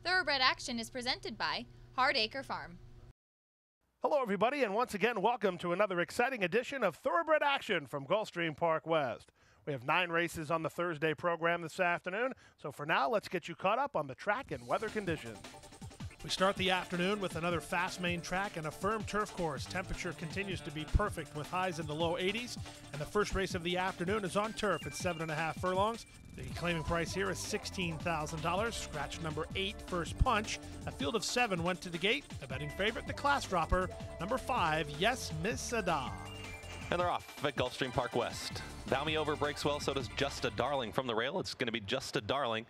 Thoroughbred Action is presented by Hardacre Farm. Hello, everybody, and once again, welcome to another exciting edition of Thoroughbred Action from Gulfstream Park West. We have 9 races on the Thursday program this afternoon, so for now, let's get you caught up on the track and weather conditions. We start the afternoon with another fast main track and a firm turf course. Temperature continues to be perfect with highs in the low 80s. And the first race of the afternoon is on turf at 7.5 furlongs. The claiming price here is $16,000. Scratch number 8, First Punch. A field of 7 went to the gate. The betting favorite, the class dropper, number 5, Yes Miss Ada. And they're off at Gulfstream Park West. Valle Over breaks well, so does Just a Darling from the rail. It's going to be Just a Darling.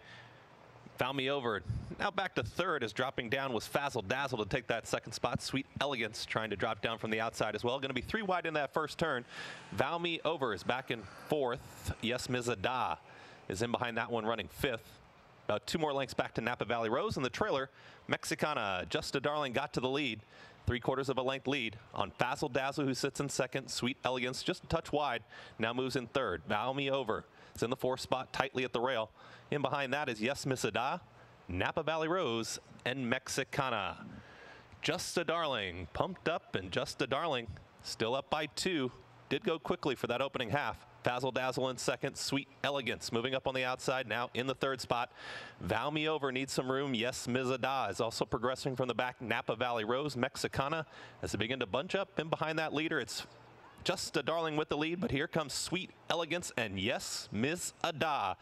Valle Over now back to third, as dropping down was Fazzle Dazzle to take that second spot. Sweet Elegance trying to drop down from the outside as well. Going to be 3 wide in that first turn. Valle Over is back in fourth. Yes Mizada is in behind that one, running fifth. About 2 more lengths back to Napa Valley Rose. In the trailer, Mexicana, Just a Darling got to the lead. 3/4 of a length lead on Fazzle Dazzle, who sits in second. Sweet Elegance just a touch wide, now moves in third. Valle Over is in the 4th spot, tightly at the rail. In behind that is Yes Miss Ada, Napa Valley Rose, and Mexicana. Just a Darling, pumped up, and Just a Darling still up by 2. Did go quickly for that opening half. Fazzle Dazzle in second. Sweet Elegance moving up on the outside, now in the 3rd spot. Valle Over needs some room. Yes Miss Ada is also progressing from the back. Napa Valley Rose, Mexicana as they begin to bunch up. In behind that leader, it's Just a Darling with the lead, but here comes Sweet Elegance and Yes Miss Ada.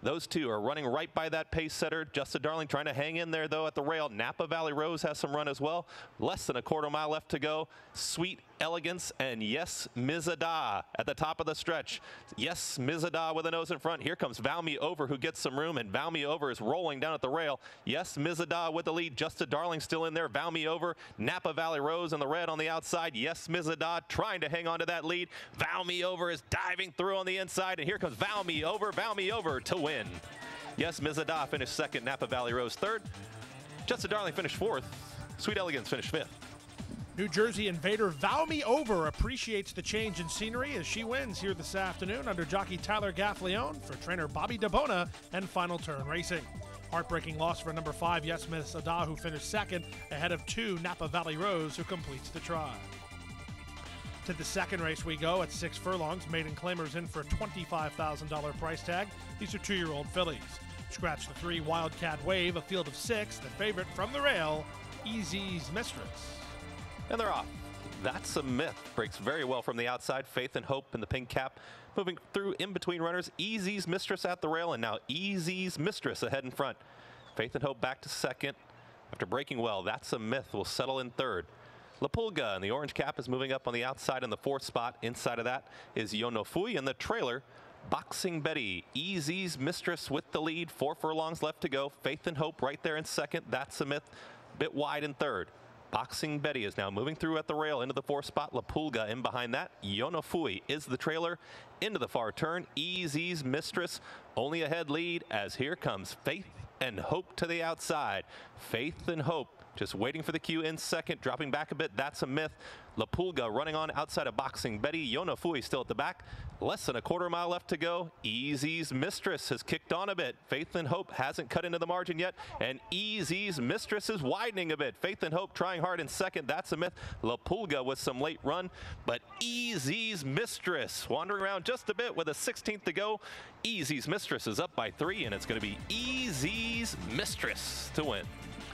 Those two are running right by that pace setter. Just a Darling trying to hang in there, though, at the rail. Napa Valley Rose has some run as well. Less than a 1/4 mile left to go. Sweet Elegance and Yes Miss Ada at the top of the stretch. Yes Miss Ada with a nose in front. Here comes Valle Over, who gets some room, and Valle Over is rolling down at the rail. Yes Miss Ada with the lead. Just a Darling still in there. Valle Over, Napa Valley Rose in the red on the outside. Yes Miss Ada trying to hang on to that lead. Valle Over is diving through on the inside, and here comes Valle Over to win. Yes Miss Ada finished second. Napa Valley Rose third. Just a Darling finished fourth. Sweet Elegance finished fifth. New Jersey Invader Valle Over appreciates the change in scenery as she wins here this afternoon under jockey Tyler Gaffleone for trainer Bobby DeBona and Final Turn Racing. Heartbreaking loss for number 5, Yes Miss Ada, who finished second, ahead of 2, Napa Valley Rose, who completes the try. To the second race we go at 6 furlongs. Maiden claimers in for a $25,000 price tag. These are 2-year-old fillies. Scratch the 3, Wildcat Wave, a field of 6. The favorite from the rail, Easy's Mistress. And they're off. That's a Myth. Breaks very well from the outside. Faith and Hope in the pink cap. Moving through in between runners. Easy's Mistress at the rail, and now Easy's Mistress ahead in front. Faith and Hope back to second. After breaking well, That's a Myth will settle in third. La Pulga in the orange cap is moving up on the outside in the 4th spot. Inside of that is Yonofui in the trailer. Boxing Betty, Easy's Mistress with the lead. 4 furlongs left to go. Faith and Hope right there in second. That's a Myth, bit wide in third. Boxing Betty is now moving through at the rail into the 4th spot. La Pulga in behind that. Yonofui is the trailer into the far turn. Easy's Mistress only ahead lead as here comes Faith and Hope to the outside. Faith and Hope just waiting for the cue in second, dropping back a bit. That's a Myth. La Pulga running on outside of Boxing Betty. Yonofui still at the back. Less than a 1/4 mile left to go. Easy's Mistress has kicked on a bit. Faith and Hope hasn't cut into the margin yet, and Easy's Mistress is widening a bit. Faith and Hope trying hard in second. That's a Myth. La Pulga with some late run, but Easy's Mistress wandering around just a bit with a 16th to go. Easy's Mistress is up by 3, and it's going to be Easy's Mistress to win.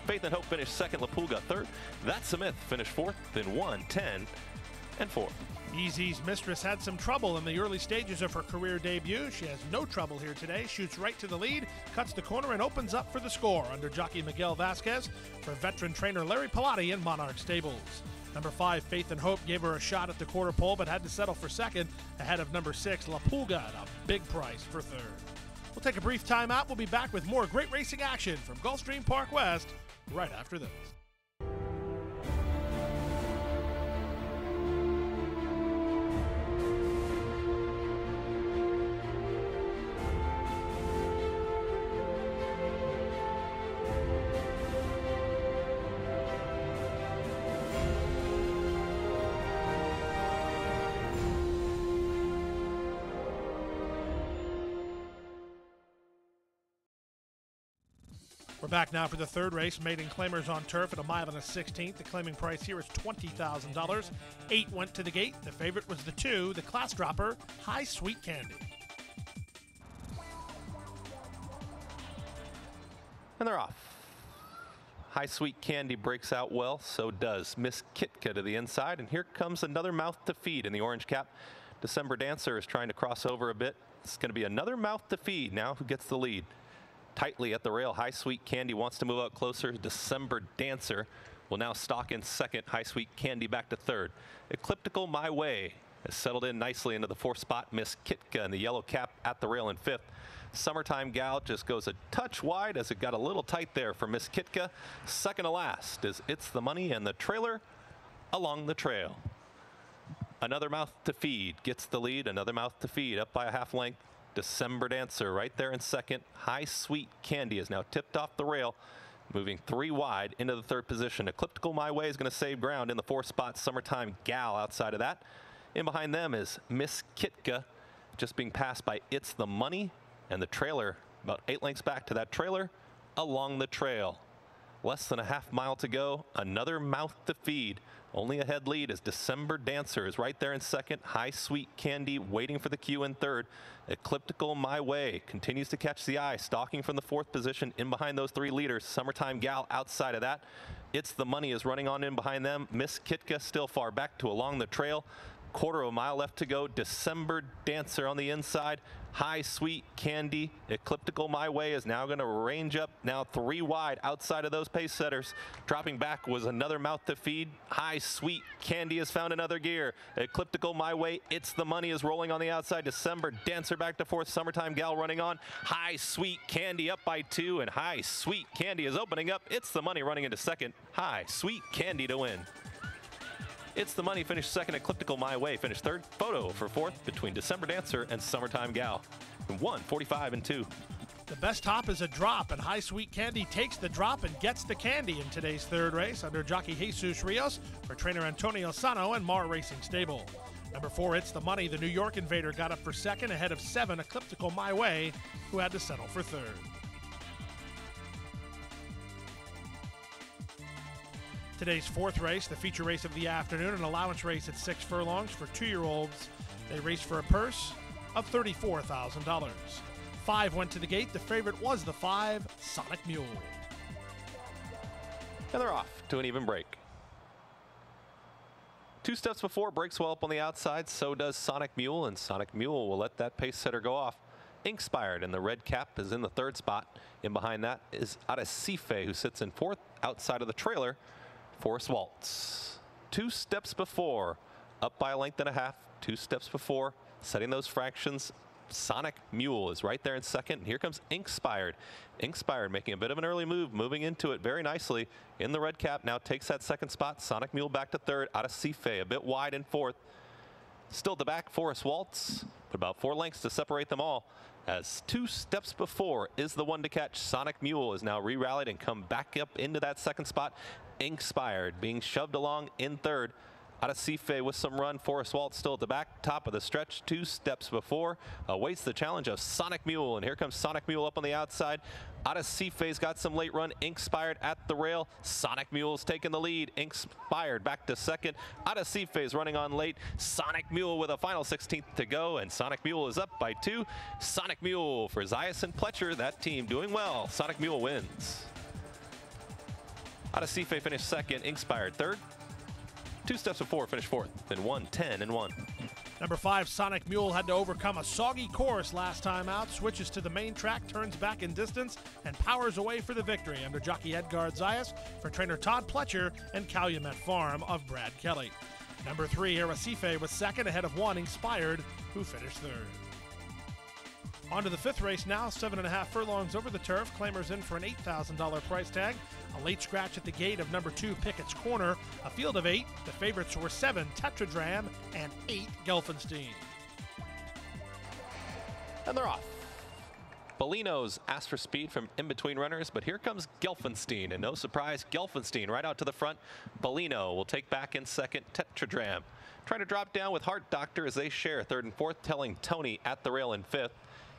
Faith and Hope finished second. La Pulga third. That's a Myth finished fourth. Then 1, 10, and 4. Easy's Mistress had some trouble in the early stages of her career debut. She has no trouble here today. Shoots right to the lead, cuts the corner, and opens up for the score under jockey Miguel Vasquez for veteran trainer Larry Pilati in Monarch Stables. Number 5, Faith and Hope, gave her a shot at the quarter pole, but had to settle for second ahead of number 6, La Pulga, at a big price for third. We'll take a brief timeout. We'll be back with more great racing action from Gulfstream Park West right after this. We're back now for the third race. Maiden Claimers on turf at 1 mile and a 16th. The claiming price here is $20,000. 8 went to the gate. The favorite was the 2, the class dropper, High Sweet Candy. And they're off. High Sweet Candy breaks out well. So does Miss Kitka to the inside. And here comes another mouth to feed in the orange cap. December Dancer is trying to cross over a bit. It's going to be another mouth to feed now. Who gets the lead? Tightly at the rail, High Sweet Candy wants to move out closer. December Dancer will now stalk in second. High Sweet Candy back to third. Ecliptical My Way has settled in nicely into the 4th spot. Miss Kitka in the yellow cap at the rail in 5th. Summertime Gal just goes a touch wide as it got a little tight there for Miss Kitka. Second to last is It's the Money and the trailer along the trail. Another mouth to feed gets the lead. Another mouth to feed up by a half length. December Dancer right there in second. High Sweet Candy is now tipped off the rail, moving 3 wide into the 3rd position. Ecliptical My Way is going to save ground in the 4th spot. Summertime Gal outside of that. In behind them is Miss Kitka, just being passed by It's the Money and the trailer about 8 lengths back to that trailer along the trail. Less than a half mile to go. Another mouth to feed. Only a head lead as December Dancer is right there in second. High Sweet Candy waiting for the cue in third. Ecliptical My Way continues to catch the eye, stalking from the 4th position in behind those 3 leaders. Summertime Gal outside of that. It's the Money is running on in behind them. Miss Kitka still far back to along the trail. Quarter of a mile left to go. December Dancer on the inside. High Sweet Candy. Ecliptical My Way is now going to range up. Now 3 wide outside of those pace setters. Dropping back was another mouth to feed. High Sweet Candy has found another gear. Ecliptical My Way. It's the Money is rolling on the outside. December Dancer back to 4th. Summertime Gal running on. High Sweet Candy up by 2. And High Sweet Candy is opening up. It's the Money running into second. High Sweet Candy to win. It's the Money finished second. Ecliptical My Way finished third. Photo for 4th between December Dancer and Summertime Gal. 1:45 and 2. The best top is a drop, and High Sweet Candy takes the drop and gets the candy in today's third race under jockey Jesus Rios for trainer Antonio Sano and Mar Racing Stable. Number 4, It's the Money. The New York Invader got up for second ahead of 7, Ecliptical My Way, who had to settle for third. Today's 4th race, the feature race of the afternoon, an allowance race at 6 furlongs for 2-year-olds. They race for a purse of $34,000. 5 went to the gate. The favorite was the 5, Sonic Mule. And they're off to an even break. 2 steps before, breaks well up on the outside. So does Sonic Mule, and Sonic Mule will let that pace setter go off. Inkspired in the red cap is in the 3rd spot. In behind that is Arrecife, who sits in 4th outside of the trailer. Forest Waltz. 2 steps before, up by a length and a half. 2 steps before, setting those fractions. Sonic Mule is right there in second. And here comes Inkspired. Inkspired making a bit of an early move, moving into it very nicely in the red cap. Now takes that 2nd spot. Sonic Mule back to 3rd. Arrecife a bit wide in 4th. Still at the back, Forest Waltz, but about 4 lengths to separate them all. As 2 steps before is the one to catch. Sonic Mule is now re-rallied and come back up into that 2nd spot. Inkspired being shoved along in 3rd. Arrecife with some run. Forest Waltz still at the back, top of the stretch. 2 steps before awaits the challenge of Sonic Mule, and here comes Sonic Mule up on the outside. Arrecife's got some late run. Inkspired at the rail. Sonic Mule's taking the lead. Inkspired back to second. Arrecife's running on late. Sonic Mule with a final 16th to go, and Sonic Mule is up by 2. Sonic Mule for Zayas and Pletcher. That team doing well. Sonic Mule wins. Arrecife finished second. Inkspired third. 2 steps before, finished 4th. Then 1:10 and 1. Number 5, Sonic Mule had to overcome a soggy course last time out, switches to the main track, turns back in distance, and powers away for the victory under jockey Edgar Zayas for trainer Todd Pletcher and Calumet Farm of Brad Kelly. Number 3, Arrecife was second ahead of 1, Inkspired, who finished third. On to the 5th race now, 7.5 furlongs over the turf. Claimers in for an $8,000 price tag. A late scratch at the gate of number 2, Pickett's Corner. A field of 8. The favorites were 7, Tetradrachm, and 8, Gulfstream. And they're off. Bellino's asked for speed from in between runners, but here comes Gelfenstein, and no surprise, Gelfenstein right out to the front. Bellino will take back in second. Tetradrachm trying to drop down with Heart Doctor as they share 3rd and 4th, telling Tony at the rail in 5th.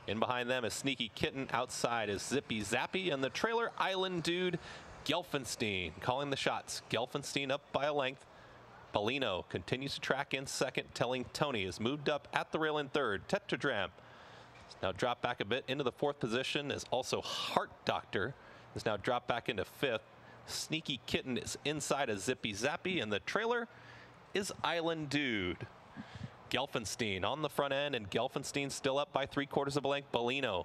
In behind them is Sneaky Kitten. Outside is Zippy Zappy. And the trailer Island Dude, Gelfenstein, calling the shots. Gelfenstein up by a length. Bellino continues to track in second. Telling Tony is moved up at the rail in third. Tetradrachm now dropped back a bit into the fourth position, as also Heart Doctor is now dropped back into fifth. Sneaky Kitten is inside of Zippy Zappy, and the trailer is Island Dude. Gelfenstein on the front end, and Gelfenstein still up by 3/4 of a length. Bellino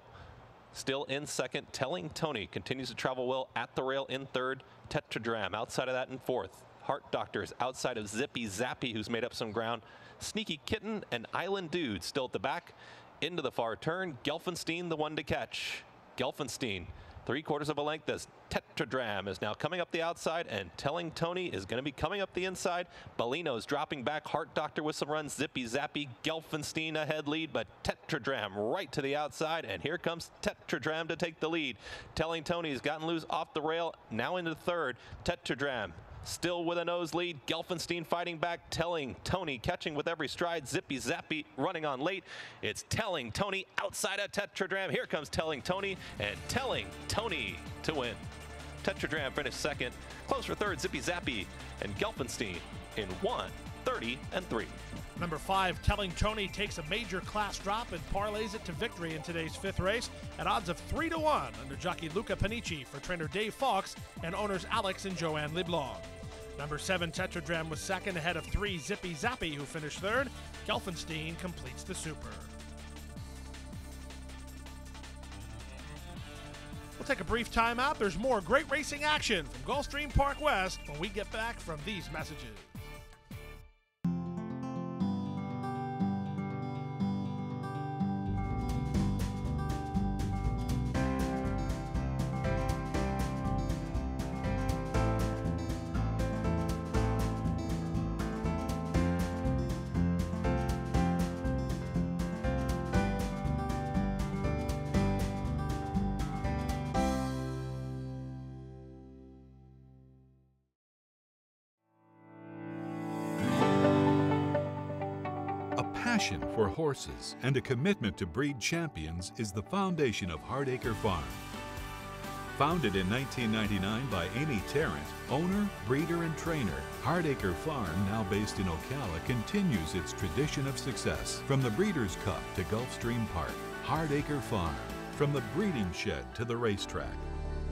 still in second. Telling Tony continues to travel well at the rail in third. Tetradrachm outside of that in fourth. Heart Doctor is outside of Zippy Zappy, who's made up some ground. Sneaky Kitten and Island Dude still at the back. Into the far turn, Gelfenstein the one to catch. Gelfenstein 3/4 of a length as Tetradrachm is now coming up the outside, and Telling Tony is going to be coming up the inside. Bellino's dropping back. Heart Doctor with some runs. Zippy Zappy, Gelfenstein ahead lead, but Tetradrachm right to the outside, and here comes Tetradrachm to take the lead. Telling Tony's gotten loose off the rail, now into third. Tetradrachm still with a nose lead. Gelfenstein fighting back. Telling Tony catching with every stride. Zippy Zappy running on late. It's Telling Tony outside of Tetradrachm. Here comes Telling Tony, and Telling Tony to win. Tetradrachm finished second. Close for third, Zippy Zappy and Gelfenstein in 1:30 and 3. Number 5, Telling Tony takes a major class drop and parlays it to victory in today's fifth race at odds of 3-1 under jockey Luca Panici for trainer Dave Fox and owners Alex and Joanne LeBlanc. Number 7, Tetradrachm was second ahead of 3, Zippy Zappy, who finished third. Gelfenstein completes the super. We'll take a brief timeout. There's more great racing action from Gulfstream Park West when we get back from these messages. Passion for horses and a commitment to breed champions is the foundation of Hardacre Farm. Founded in 1999 by Amy Tarrant, owner, breeder, and trainer, Hardacre Farm, now based in Ocala, continues its tradition of success. From the Breeders' Cup to Gulfstream Park, Hardacre Farm, from the breeding shed to the racetrack,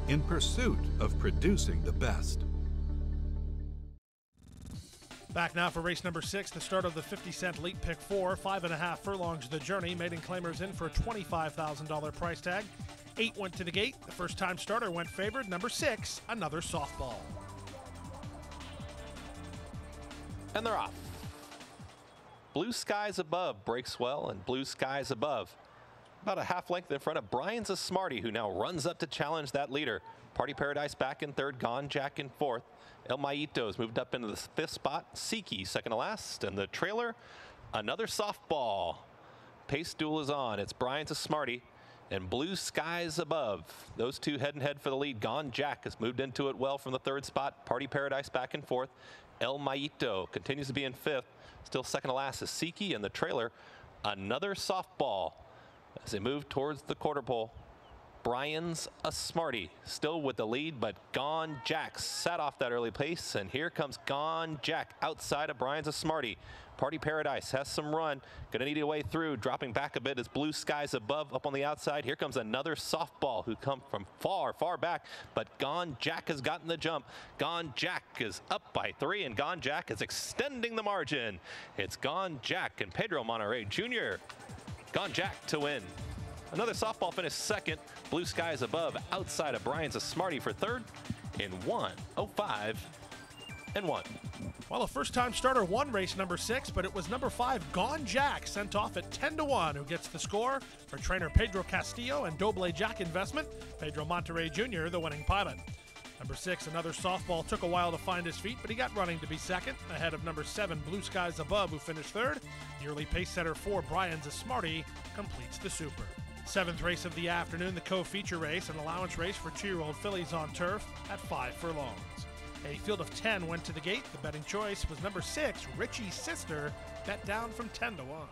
in pursuit of producing the best. Back now for race number 6, the start of the 50-cent late pick 4, 5.5 furlongs the journey. Maiden claimers in for a $25,000 price tag. 8 went to the gate. The first-time starter went favored. Number 6, another softball. And they're off. Blue Skies Above breaks well, and Blue Skies Above about a half length in front of Brian's a Smarty, who now runs up to challenge that leader. Party Paradise back in third, Gone Jack in fourth. El Maito's moved up into the fifth spot. Siki second to last, and the trailer, another softball. Pace duel is on. It's Brian's a Smarty and Blue Skies Above. Those two head and head for the lead. Gone Jack has moved into it well from the third spot. Party Paradise back in fourth. El Maito continues to be in fifth. Still second to last is Siki, and the trailer, another softball as they move towards the quarter pole. Brian's a Smarty still with the lead, but Gone Jack sat off that early pace, and here comes Gone Jack outside of Brian's a Smarty. Party Paradise has some run, gonna need a way through. Dropping back a bit as Blue Skies Above up on the outside. Here comes another softball who come from far back, but Gone Jack has gotten the jump. Gone Jack is up by 3, and Gone Jack is extending the margin. It's Gone Jack and Pedro Monterrey Jr. Gone Jack to win. Another softball finish second. Blue Skies Above outside of Brian's a Smarty for third in 1:05 and 1. Well, a first-time starter won race number 6, but it was number 5, Gone Jack, sent off at 10-1, who gets the score for trainer Pedro Castillo and Doble Jack Investment. Pedro Monterrey Jr., the winning pilot. Number 6, another softball, took a while to find his feet, but he got running to be second, ahead of number 7, Blue Skies Above, who finished third. The early pace setter 4, Brian's a Smarty, completes the super. 7th race of the afternoon, the co-feature race, an allowance race for 2-year-old fillies on turf at 5 furlongs. A field of 10 went to the gate. The betting choice was number 6, Richie's Sister, bet down from 10-1.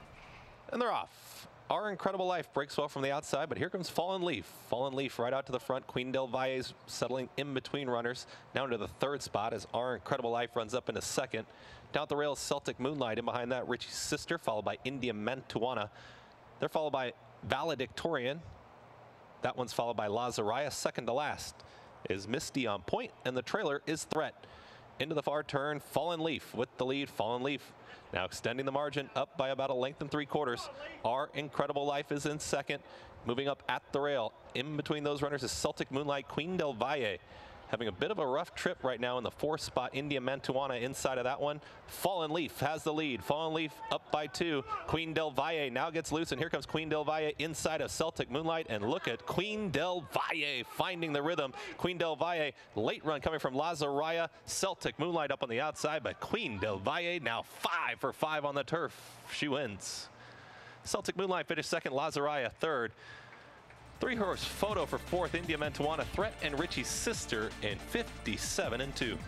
And they're off. Our Incredible Life breaks well from the outside, but here comes Fallen Leaf. Fallen Leaf right out to the front. Queen del Valle's settling in between runners. Now into the third spot as Our Incredible Life runs up into second. Down the rail, Celtic Moonlight, and behind that, Richie's Sister, followed by India Mantuana. They're followed by Valedictorian. That one's followed by Lazaria. Second to last is Misty on point, and the trailer is Threat. Into the far turn, Fallen Leaf with the lead. Fallen Leaf now extending the margin up by about 1 3/4 lengths. Our Incredible Life is in second. Moving up at the rail. In between those runners is Celtic Moonlight, Queen del Valle. Having a bit of a rough trip right now in the fourth spot. India Mantuana inside of that one. Fallen Leaf has the lead. Fallen Leaf up by 2. Queen del Valle now gets loose, and here comes Queen del Valle inside of Celtic Moonlight. And look at Queen del Valle finding the rhythm. Queen del Valle, late run coming from Lazaria. Celtic Moonlight up on the outside, but Queen del Valle now 5 for 5 on the turf. She wins. Celtic Moonlight finished second. Lazaria third. 3-horse photo for fourth. India Mantuana, Threat, and Richie's Sister in 57-2.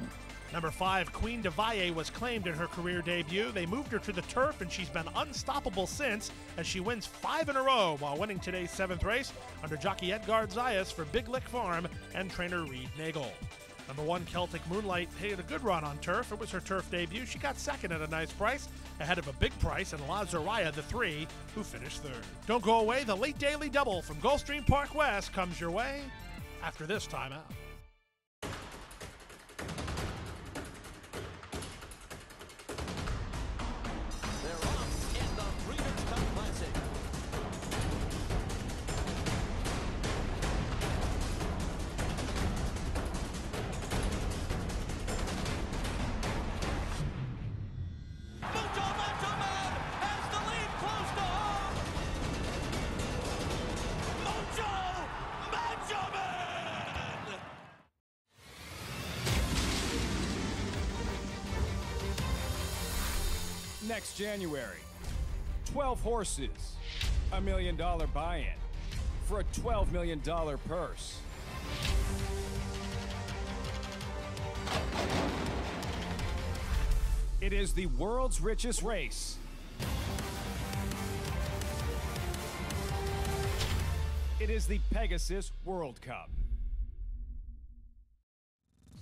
Number 5, Queen del Valle, was claimed in her career debut. They moved her to the turf, and she's been unstoppable since, as she wins 5 in a row while winning today's 7th race under jockey Edgard Zayas for Big Lick Farm and trainer Reed Nagel. Number 1, Celtic Moonlight, had a good run on turf. It was her turf debut. She got second at a nice price, ahead of a big price and Lazaria, the 3, who finished third. Don't go away. The late daily double from Gulfstream Park West comes your way after this timeout. Next January, 12 horses, $1 million buy-in for a $12 million purse. It is the world's richest race. It is the Pegasus World Cup.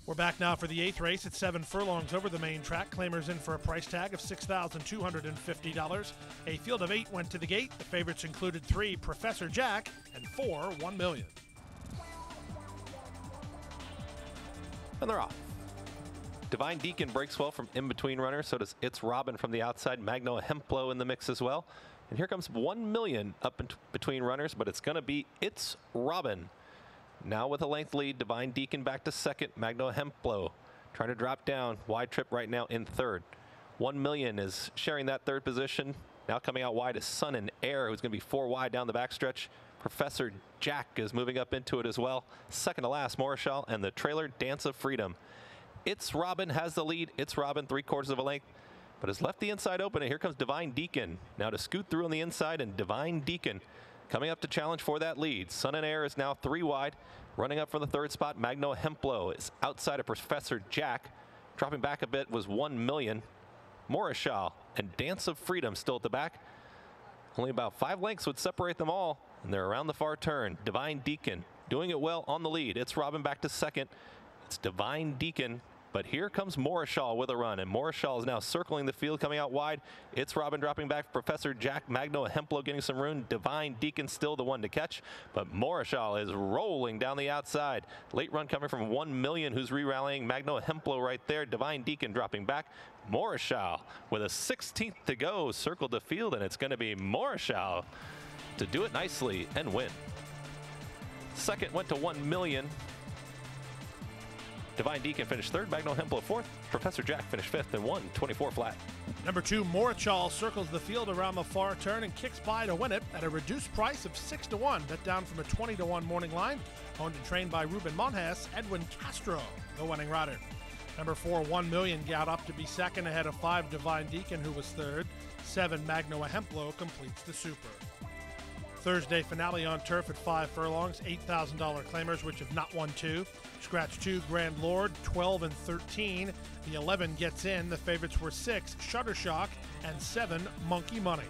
We're back now for the 8th race at 7 furlongs over the main track. Claimers in for a price tag of $6,250. A field of 8 went to the gate. The favorites included 3, Professor Jack, and 4, 1 million. And they're off. Divine Deacon breaks well from in between runners. So does It's Robin from the outside. Magno Hemplo in the mix as well. And here comes 1 million up in between runners, but it's going to be It's Robin. Now with a length lead, Divine Deacon back to second. Magno Hemplo trying to drop down. Wide trip right now in third. 1 million is sharing that third position. Now coming out wide is Sun and Air, who's going to be 4 wide down the backstretch. Professor Jack is moving up into it as well. Second to last, Morishal and the trailer Dance of Freedom. It's Robin has the lead. It's Robin 3/4 of a length, but has left the inside open, and here comes Divine Deacon. Now to scoot through on the inside, and Divine Deacon coming up to challenge for that lead. Sun and Air is now 3 wide. Running up from the third spot, Magno Hemplo is outside of Professor Jack. Dropping back a bit was 1 million. Morishal and Dance of Freedom still at the back. Only about 5 lengths would separate them all, and they're around the far turn. Divine Deacon doing it well on the lead. It's Robin back to second. It's Divine Deacon. But here comes Morishal with a run, and Morishal is now circling the field, coming out wide. It's Robin dropping back. Professor Jack, Magno Hemplo getting some room. Divine Deacon still the one to catch, but Morishal is rolling down the outside. Late run coming from 1 million, who's re-rallying. Magno Hemplo right there. Divine Deacon dropping back. Morishal with a 16th to go, circled the field, and it's going to be Morishal to do it nicely and win. Second went to 1 million. Divine Deacon finished third, Magno Hemplo fourth, Professor Jack finished fifth and won 24 flat. Number 2, Morishal circles the field around the far turn and kicks by to win it at a reduced price of 6-1, bet down from a 20-1 morning line. Owned and trained by Ruben Monjas, Edwin Castro, the winning rider. Number 4, 1 million, got up to be second ahead of 5, Divine Deacon, who was third. 7, Magno Hemplo completes the super. Thursday finale on turf at 5 furlongs, $8,000 claimers, which have not won 2. Scratch 2, Grand Lord, 12 and 13. The 11 gets in. The favorites were 6, Shuttershock, and 7, Monkey Money.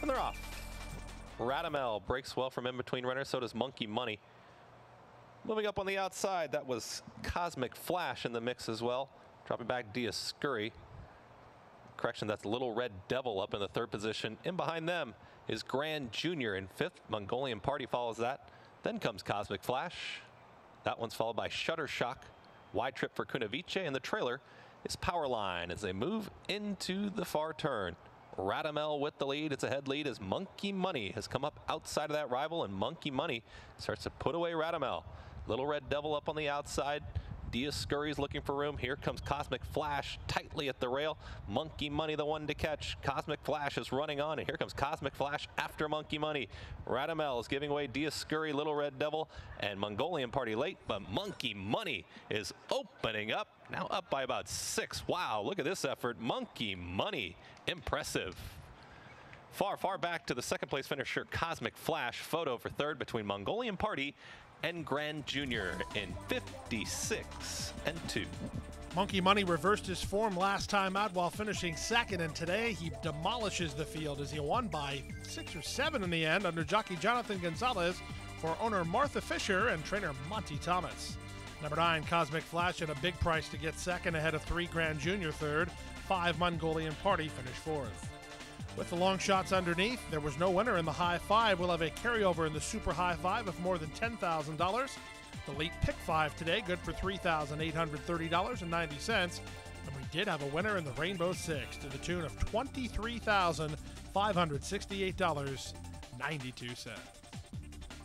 And they're off. Radamel breaks well from in between runners, so does Monkey Money. Moving up on the outside, that was Cosmic Flash in the mix as well. Dropping back Diascuri. Correction, that's Little Red Devil up in the third position. In behind them is Grand Junior in fifth. Mongolian Party follows that. Then comes Cosmic Flash. That one's followed by Shuttershock. Wide Trip for Kunavice, and the trailer is Powerline as they move into the far turn. Radamel with the lead. It's a head lead as Monkey Money has come up outside of that rival, and Monkey Money starts to put away Radamel. Little Red Devil up on the outside. Diascuri's looking for room. Here comes Cosmic Flash tightly at the rail. Monkey Money the one to catch. Cosmic Flash is running on, and here comes Cosmic Flash after Monkey Money. Radamel is giving away Diascuri, Little Red Devil, and Mongolian Party late, but Monkey Money is opening up. Now up by about 6. Wow, look at this effort. Monkey Money, impressive. Far, far back to the second place finisher, Cosmic Flash. Photo for third between Mongolian Party and Grand Junior in 56 and 2. Monkey Money reversed his form last time out while finishing second, and today he demolishes the field as he won by 6 or 7 in the end under jockey Jonathan Gonzalez for owner Martha Fisher and trainer Monty Thomas. Number 9, Cosmic Flash, at a big price to get second ahead of 3 Grand Junior third. 5 Mongolian Party finished fourth. With the long shots underneath, there was no winner in the high five. We'll have a carryover in the super high five of more than $10,000. The late pick five today, good for $3,830.90. And we did have a winner in the Rainbow Six to the tune of $23,568.92.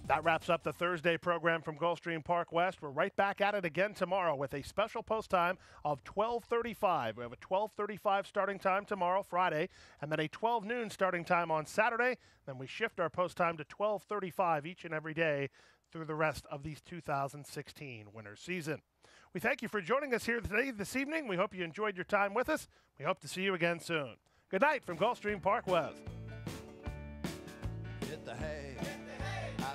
That wraps up the Thursday program from Gulfstream Park West. We're right back at it again tomorrow with a special post time of 12:35. We have a 12:35 starting time tomorrow, Friday, and then a 12 noon starting time on Saturday. Then we shift our post time to 12:35 each and every day through the rest of the 2016 winter season. We thank you for joining us here today, this evening. We hope you enjoyed your time with us. We hope to see you again soon. Good night from Gulfstream Park West. Hit the hay.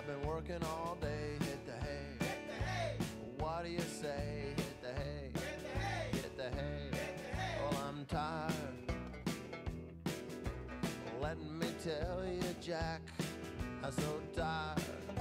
I've been working all day, hit the hay. Hit the hay. What do you say? Hit the hay. Hit the hay. Hit the hay. Well, I'm tired. Let me tell you, Jack, I'm so tired.